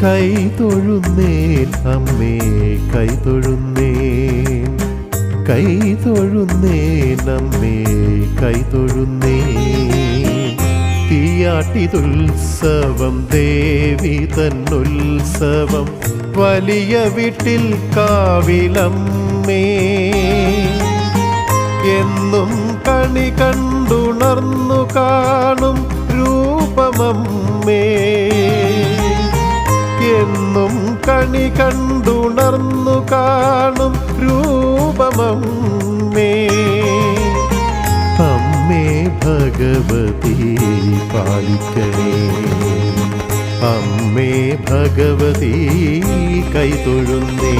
കൈതൊഴുന്നേൻ അമ്മേ കൈതൊഴുന്നേൻ, കൈതൊഴുന്നേൻ അമ്മേ കൈതൊഴുന്നേൻ. തീയാട്ടിതുത്സവം ദേവി തന്നുത്സവം വലിയ വീട്ടിൽ കാവിലമ്മേ. എന്നും കണി കണ്ടുണർന്നു കാണും രൂപമമ്മേ, എന്നും കണി കണ്ടുണർന്നു കാണും രൂപമമ്മേ. അമ്മേ ഭഗവതി പാലിക്കണേ, അമ്മേ ഭഗവതി കൈതൊഴുന്നേ.